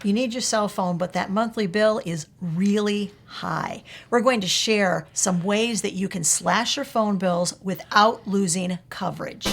You need your cell phone, but that monthly bill is really high. We're going to share some ways that you can slash your phone bills without losing coverage.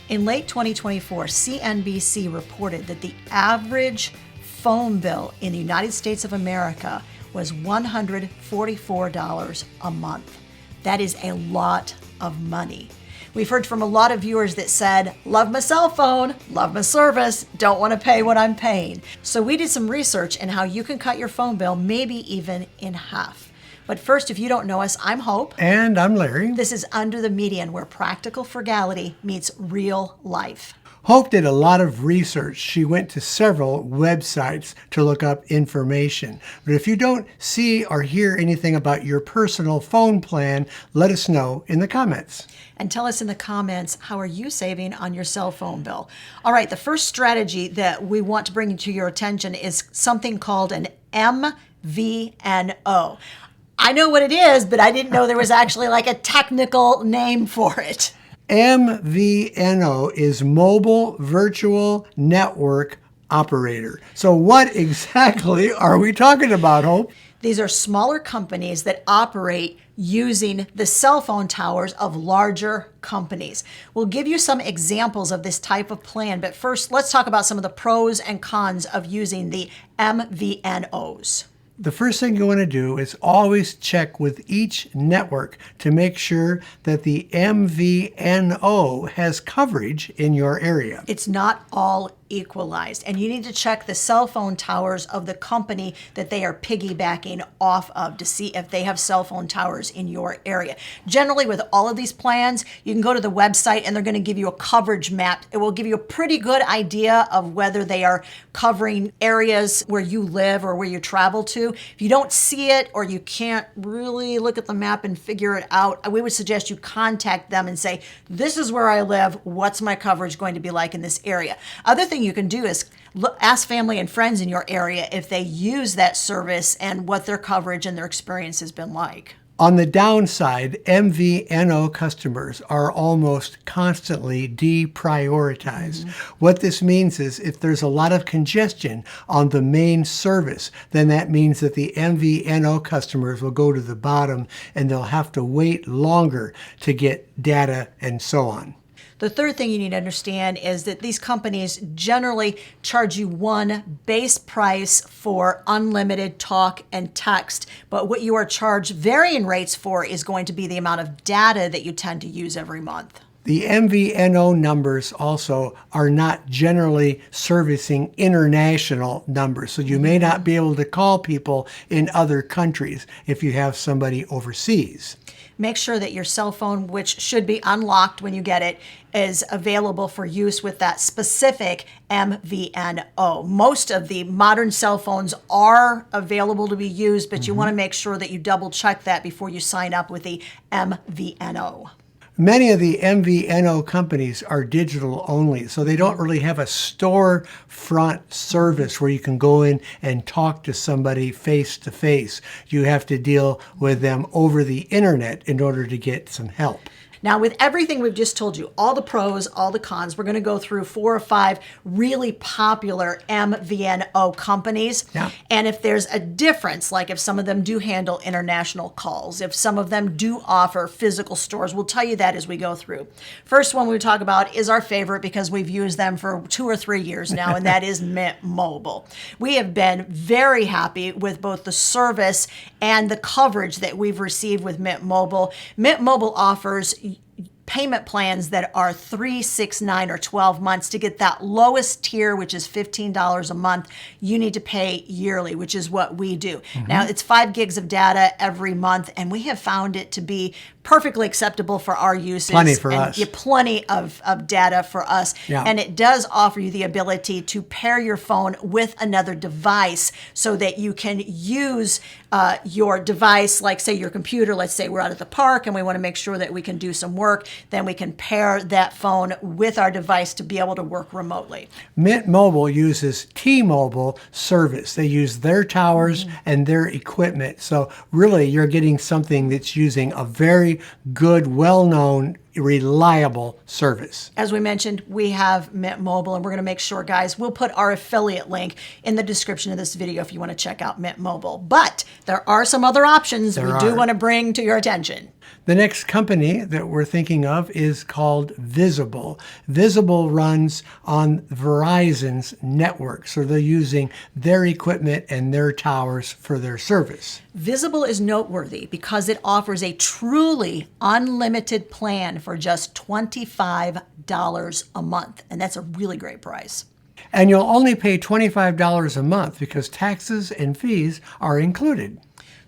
In late 2024, CNBC reported that the average phone bill in the United States of America was $144 a month. That is a lot of money. We've heard from a lot of viewers that said, love my cell phone, love my service, don't want to pay what I'm paying. So we did some research in how you can cut your phone bill, maybe even in half. But first, if you don't know us, I'm Hope. And I'm Larry. This is Under the Median, where practical frugality meets real life. Hope did a lot of research. She went to several websites to look up information. But if you don't see or hear anything about your personal phone plan, let us know in the comments. And tell us in the comments, how are you saving on your cell phone bill? All right, the first strategy that we want to bring to your attention is something called an MVNO. I know what it is, but I didn't know there was actually like a technical name for it. MVNO is Mobile Virtual Network Operator. So what exactly are we talking about, Hope? These are smaller companies that operate using the cell phone towers of larger companies. We'll give you some examples of this type of plan, but first let's talk about some of the pros and cons of using the MVNOs. The first thing you want to do is always check with each network to make sure that the MVNO has coverage in your area. It's not all equalized, and you need to check the cell phone towers of the company that they are piggybacking off of to see if they have cell phone towers in your area. Generally, with all of these plans, you can go to the website and they're going to give you a coverage map. It will give you a pretty good idea of whether they are covering areas where you live or where you travel to. If you don't see it or you can't really look at the map and figure it out, we would suggest you contact them and say, this is where I live. What's my coverage going to be like in this area? Other thing you can do is ask family and friends in your area if they use that service and what their coverage and their experience has been like. On the downside, MVNO customers are almost constantly deprioritized. What this means is if there's a lot of congestion on the main service, then that means that the MVNO customers will go to the bottom and they'll have to wait longer to get data and so on. The third thing you need to understand is that these companies generally charge you one base price for unlimited talk and text, but what you are charged varying rates for is going to be the amount of data that you tend to use every month. The MVNO numbers also are not generally servicing international numbers, so you may not be able to call people in other countries if you have somebody overseas. Make sure that your cell phone, which should be unlocked when you get it, is available for use with that specific MVNO. Most of the modern cell phones are available to be used, but you want to make sure that you double check that before you sign up with the MVNO. Many of the MVNO companies are digital only, so they don't really have a storefront service where you can go in and talk to somebody face to face. You have to deal with them over the internet in order to get some help. Now, with everything we've just told you, all the pros, all the cons, we're going to go through 4 or 5 really popular MVNO companies. Yeah. And if there's a difference, like if some of them do handle international calls, if some of them do offer physical stores, we'll tell you that as we go through. First one we talk about is our favorite because we've used them for 2 or 3 years now, and that is Mint Mobile. We have been very happy with both the service and the coverage that we've received with Mint Mobile. Mint Mobile offers payment plans that are 3, 6, 9, or 12 months. To get that lowest tier, which is $15 a month, you need to pay yearly, which is what we do. Now, it's 5 gigs of data every month, and we have found it to be perfectly acceptable for our usage. Plenty for us. Yeah, plenty of data for us. Yeah. And it does offer you the ability to pair your phone with another device so that you can use your device, like say your computer. Let's say we're out at the park and we want to make sure that we can do some work. Then we can pair that phone with our device to be able to work remotely. Mint Mobile uses T-Mobile service. They use their towers and their equipment. So really, you're getting something that's using a very good, well-known reliable service. As we mentioned, we have Mint Mobile, and we're going to make sure, guys, we'll put our affiliate link in the description of this video if you want to check out Mint Mobile. But there are some other options we do want to bring to your attention. The next company that we're thinking of is called Visible. Visible runs on Verizon's network, so they're using their equipment and their towers for their service. Visible is noteworthy because it offers a truly unlimited plan for just $25 a month, and that's a really great price. And you'll only pay $25 a month because taxes and fees are included.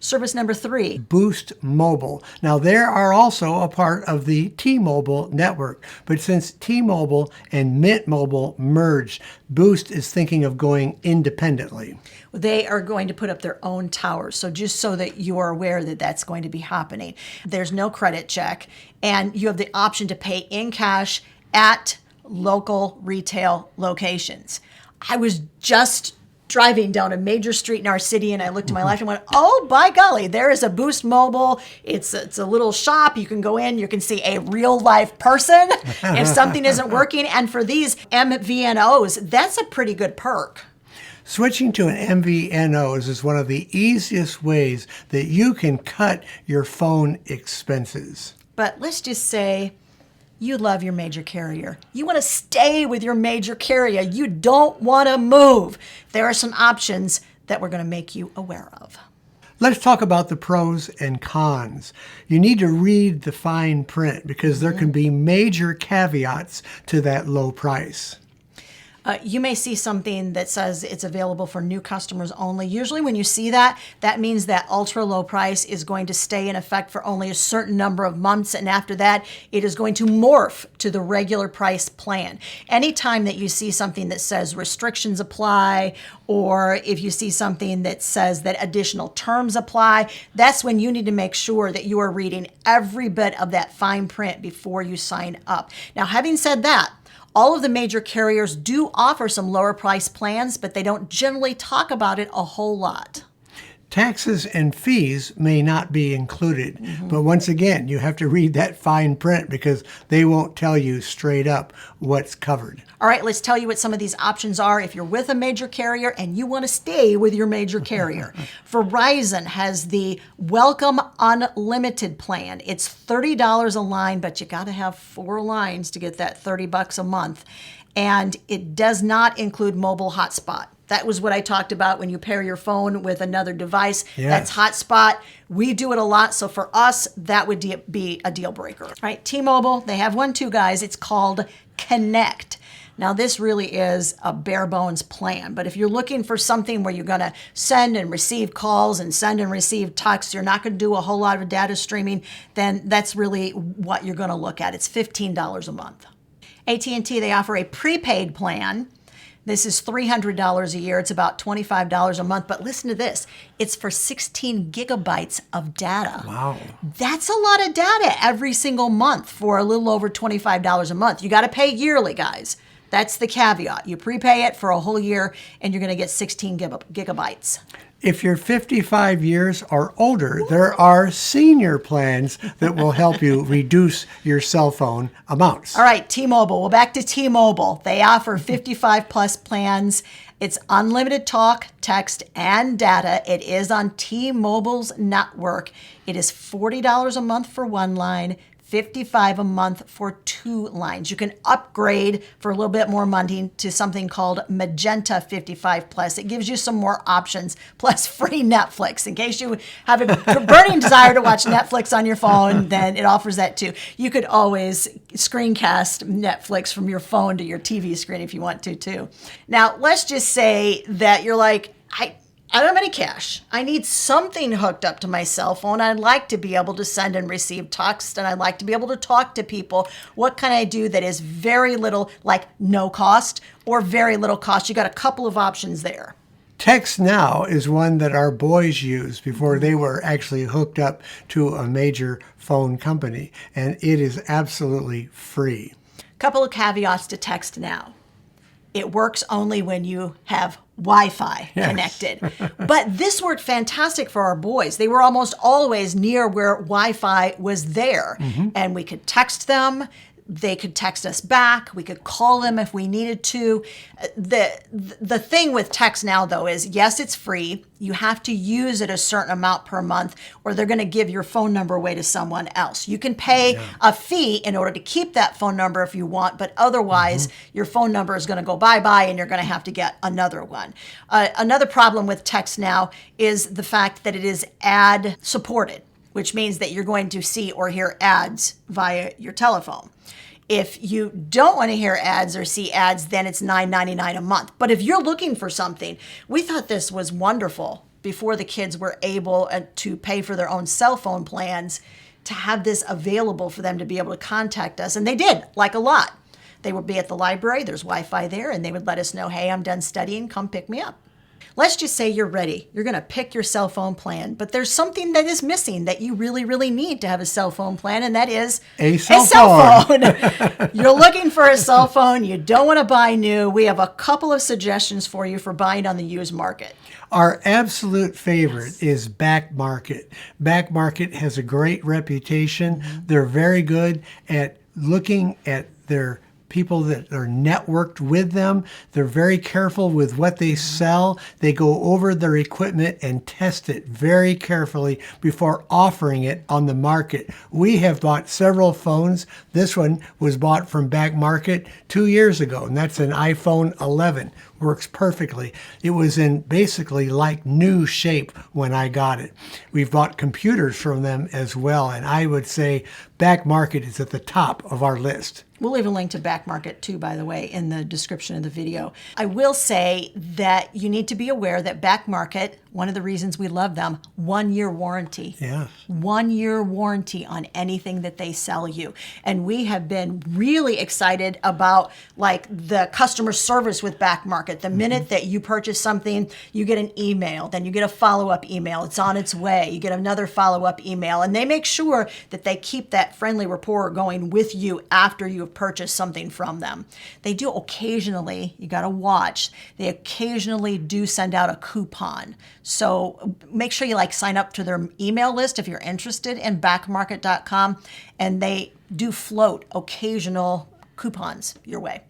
Service number 3. Boost Mobile. Now, they are also a part of the T-Mobile network, but since T-Mobile and Mint Mobile merged, Boost is thinking of going independently. They are going to put up their own towers, so just so that you are aware that that's going to be happening. There's no credit check, and you have the option to pay in cash at local retail locations. I was just driving down a major street in our city, and I looked to my left and went, oh, by golly, there is a Boost Mobile. It's a little shop. You can go in. You can see a real-life person if something isn't working. And for these MVNOs, that's a pretty good perk. Switching to an MVNOs is one of the easiest ways that you can cut your phone expenses. But let's just say you love your major carrier. You want to stay with your major carrier. You don't want to move. There are some options that we're going to make you aware of. Let's talk about the pros and cons. You need to read the fine print because there can be major caveats to that low price. You may see something that says it's available for new customers only. Usually when you see that, that means that ultra low price is going to stay in effect for only a certain number of months, and after that, it is going to morph to the regular price plan. Anytime that you see something that says restrictions apply, or if you see something that says that additional terms apply, that's when you need to make sure that you are reading every bit of that fine print before you sign up. Now, having said that, all of the major carriers do offer some lower price plans, but they don't generally talk about it a whole lot. Taxes and fees may not be included, but once again, you have to read that fine print because they won't tell you straight up what's covered. All right, let's tell you what some of these options are if you're with a major carrier and you want to stay with your major carrier. Verizon has the Welcome Unlimited plan. It's $30 a line, but you got to have 4 lines to get that $30 a month. And it does not include mobile hotspot. That was what I talked about when you pair your phone with another device. Yes. That's hotspot. We do it a lot, so for us, that would be a deal breaker. All right, T-Mobile, they have one too, guys. It's called Connect. Now, this really is a bare bones plan, but if you're looking for something where you're going to send and receive calls and send and receive texts, you're not going to do a whole lot of data streaming, then that's really what you're going to look at. It's $15 a month. AT&T, they offer a prepaid plan. This is $300 a year. It's about $25 a month. But listen to this. It's for 16 gigabytes of data. Wow. That's a lot of data every single month for a little over $25 a month. You got to pay yearly, guys. That's the caveat. You prepay it for a whole year, and you're going to get 16 gigabytes. If you're 55 years or older, there are senior plans that will help you reduce your cell phone amounts. All right, T-Mobile. Well, back to T-Mobile. They offer 55 plus plans. It's unlimited talk, text, and data. It is on T-Mobile's network. It is $40 a month for 1 line, $55 a month for 2 lines. You can upgrade for a little bit more money to something called Magenta 55 Plus. It gives you some more options, plus free Netflix. In case you have a burning desire to watch Netflix on your phone, then it offers that too. You could always screencast Netflix from your phone to your TV screen if you want to too. Now, let's just say that you're like, I don't have any cash. I need something hooked up to my cell phone. I'd like to be able to send and receive text, and I'd like to be able to talk to people. What can I do that is very little, like no cost, or very little cost? You got a couple of options there. Text Now is one that our boys used before they were actually hooked up to a major phone company, and it is absolutely free. Couple of caveats to Text Now. It works only when you have Wi-Fi connected. But this worked fantastic for our boys. They were almost always near where Wi-Fi was there. And we could text them. They could text us back. We could call them if we needed to. The thing with text now, though, is yes, it's free. You have to use it a certain amount per month, or they're going to give your phone number away to someone else. You can pay a fee in order to keep that phone number if you want, but otherwise, your phone number is going to go bye-bye, and you're going to have to get another one. Another problem with text now is the fact that it is ad supported, which means that you're going to see or hear ads via your telephone. If you don't want to hear ads or see ads, then it's $9.99 a month. But if you're looking for something, we thought this was wonderful before the kids were able to pay for their own cell phone plans, to have this available for them to be able to contact us. And they did, like a lot. They would be at the library, there's Wi-Fi there, and they would let us know, hey, I'm done studying, come pick me up. Let's just say you're ready. You're going to pick your cell phone plan, but there's something that is missing that you really, really need to have a cell phone plan, and that is a cell phone. You're looking for a cell phone. You don't want to buy new. We have a couple of suggestions for you for buying on the used market. Our absolute favorite is Back Market. Back Market has a great reputation. They're very good at looking at their people that are networked with them. They're very careful with what they sell. They go over their equipment and test it very carefully before offering it on the market. We have bought several phones. This one was bought from Back Market 2 years ago, and that's an iPhone 11. Works perfectly. It was in basically like new shape when I got it. We've bought computers from them as well, and I would say Back Market is at the top of our list. We'll leave a link to Back Market too, by the way, in the description of the video. I will say that you need to be aware that Back Market, one of the reasons we love them, 1 year warranty. Yeah. 1 year warranty on anything that they sell you. And we have been really excited about like the customer service with Back Market. The minute that you purchase something, you get an email, then you get a follow-up email. It's on its way. You get another follow-up email. And they make sure that they keep that friendly rapport going with you after you have purchased something from them. They do occasionally, you got to watch, they occasionally do send out a coupon. So make sure you like sign up to their email list if you're interested in backmarket.com, and they do float occasional coupons your way.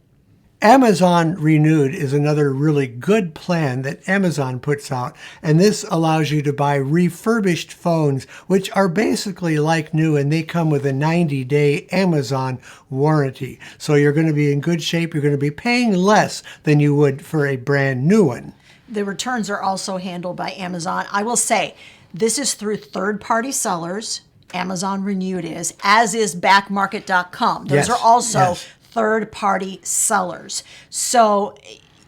Amazon Renewed is another really good plan that Amazon puts out, and this allows you to buy refurbished phones, which are basically like new, and they come with a 90-day Amazon warranty. So you're going to be in good shape. You're going to be paying less than you would for a brand new one. The returns are also handled by Amazon. I will say, this is through third-party sellers. Amazon Renewed is, as is backmarket.com. Those are also third-party sellers. So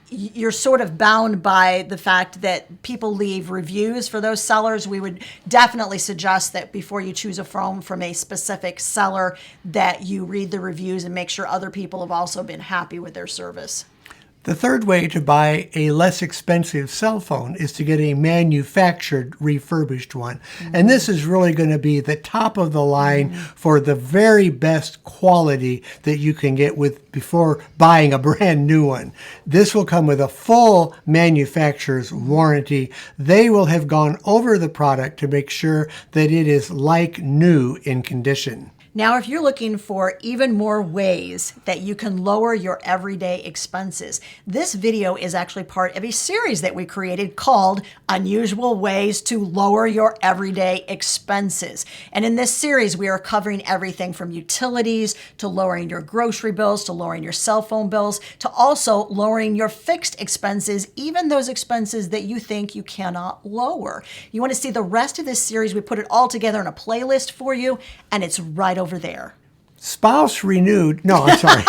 you're sort of bound by the fact that people leave reviews for those sellers. We would definitely suggest that before you choose a phone from a specific seller, that you read the reviews and make sure other people have also been happy with their service. The third way to buy a less expensive cell phone is to get a manufactured refurbished one. And this is really going to be the top of the line for the very best quality that you can get with before buying a brand new one. This will come with a full manufacturer's warranty. They will have gone over the product to make sure that it is like new in condition. Now, if you're looking for even more ways that you can lower your everyday expenses, this video is actually part of a series that we created called Unusual Ways to Lower Your Everyday Expenses. And in this series, we are covering everything from utilities to lowering your grocery bills, to lowering your cell phone bills, to also lowering your fixed expenses, even those expenses that you think you cannot lower. You want to see the rest of this series, we put it all together in a playlist for you, and it's right over there. Spouse Renewed. No, I'm sorry.